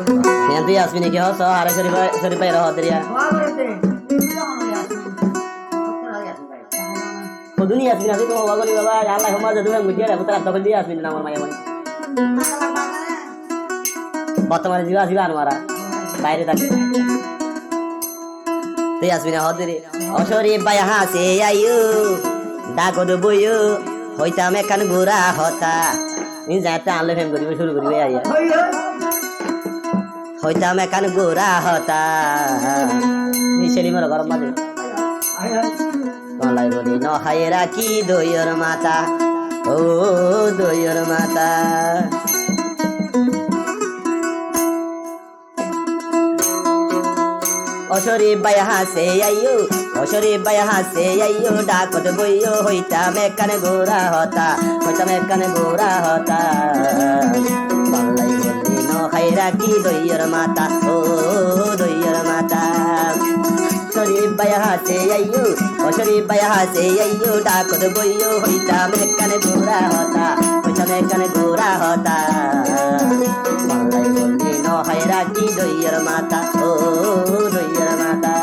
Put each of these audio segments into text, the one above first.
Nanti Yasmin iki hoso are sori pai roh dia. Koduni Yasmin asi to bagori baba Allah homa jadu mujhe ra putra to dia Yasmin namar maya mani. বর্তমানে জিবা জিবা আনমারা বাইরে থাকে তো Yasmin হদরে অসরি বায়া হাসে আইও ডাকো দে বইও হইতাম এখান গোরা হতা নি যাতে আনলে ফেম করিবে শুরু করিবে আইয়া হইতাম এখান গোরা হতা নি সেলি মর গরম মাঝে কলাই বলি ন হায়রা কি দইয়র মাতা ও দইয়র মাতা অসরি বায়া হাসে আইও অসরি বায়া হাসে আইও ডাকত বইও হইতাম এখানে গোরা হতা হইতাম এখানে গোরা হতা বাংলাই বললি ন খাইরা কি দইয়র মাতা ও দইয়র মাতা অসরি বায়া হাসে আইও অসরি বায়া হাসে আইও ডাকত বইও হইতাম এখানে গোরা হতা হইতাম এখানে গোরা হতা বাংলাই বললি ন খাইরা কি দইয়র মাতা ও দইয়র মাতা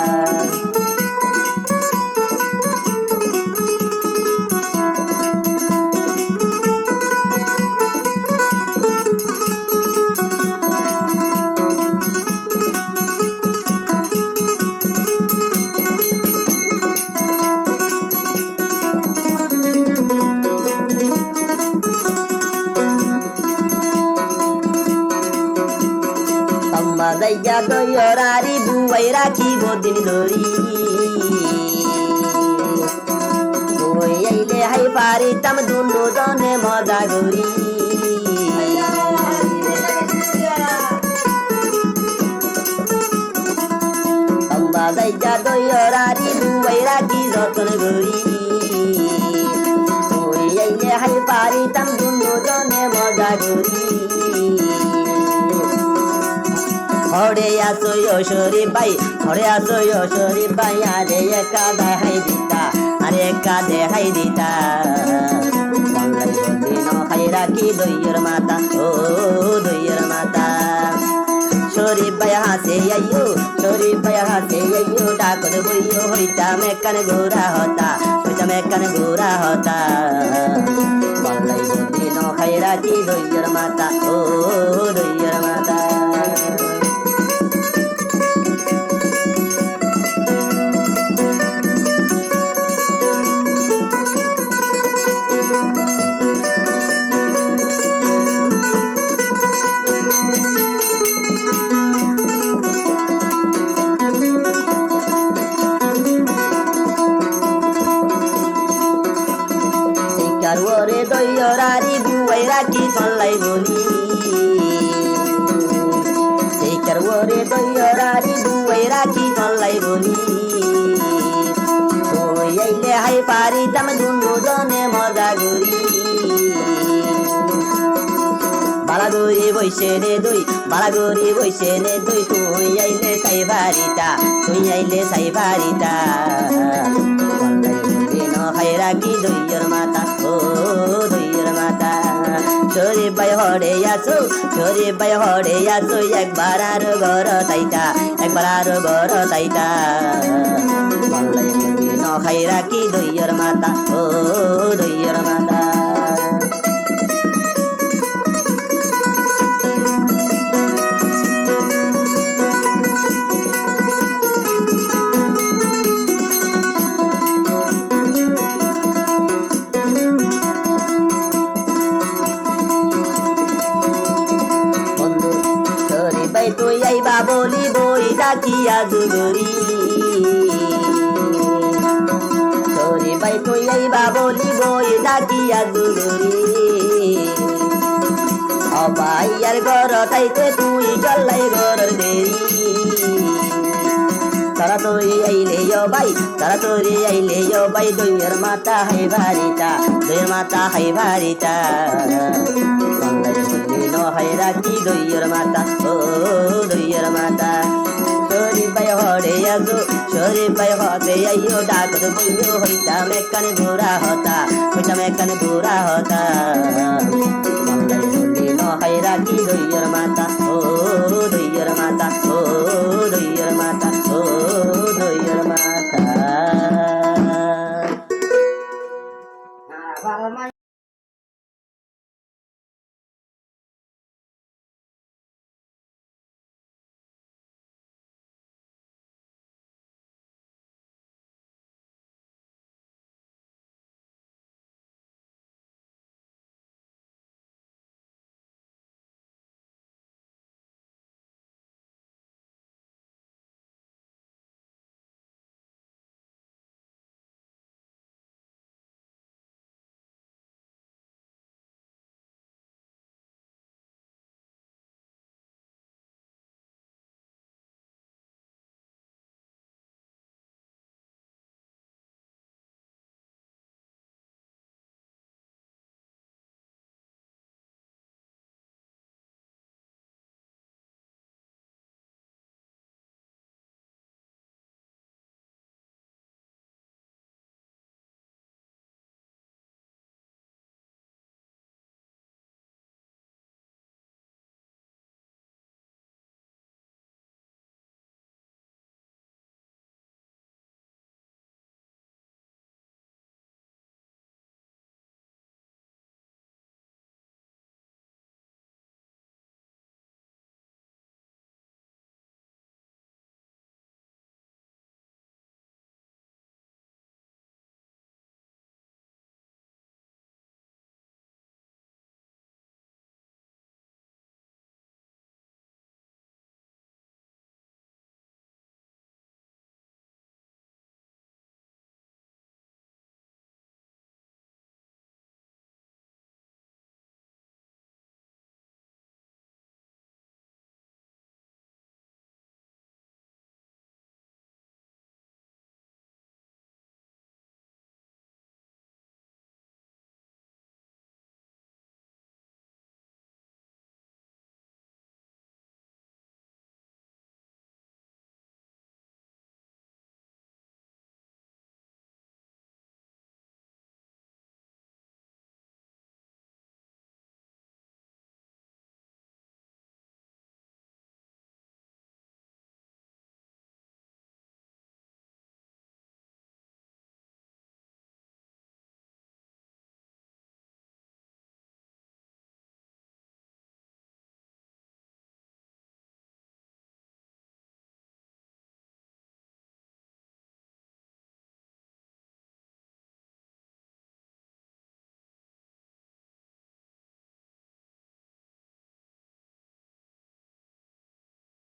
Daya doyorari buwaira ki bodin dori Boy aile hai pari tam dunno done moja gori Amba daya doyorari buwaira ki joton gori Boy aile hai pari tam dunno done moja gori হরে আসো অসরি by হরে আসো অসরি by আরে একা দেখাই দিতা আরে একা দেখাই দিতা বাংলাই বলি ন খাইরা কি দইয়র মাতা ও দইয়র মাতা সরি বাই হাসে আইও সরি বাই হাসে আইও ডাকত বইও হইতাম একানে গোরা হতা হইতাম একানে গোরা হতা বাংলাই বলি ন খাইরা কি দইয়র মাতা ও দইয়র মাতা Karwore doyorari buwaira ki konlai boli Sei karwore doyorari buwaira ki konlai boli Oi aile hai pari tam dunno done moja gori Balagori boise ne doi balagori boise ne doi tui aile sai barita tui aile sai barita Haira ki doiyar mata o doiyar mata chori bai hore yaso ekbar aro gor taita ballai mudi no haira ki doiyar mata o doiyar mata তুই আইবা বলি বই ডাকিয়া দুগরি sorry ভাই তুই আইবা বলি বই ডাকিয়া দুগরি অবাইয়ার ঘর তাইতে তুই গল্লাই ঘরের দেরি তারা তোরি আইলে ভাই দইয়ের মাতা হাই ভারিতা হায়রা কি দইয়ের মাতা ও দইয়ের মাতা সরি ভাই হরে আইও ডাকত বইও হইতাম একানে গোরা হতা বাংলাই বলি ন হায়রা কি দইয়ের মাতা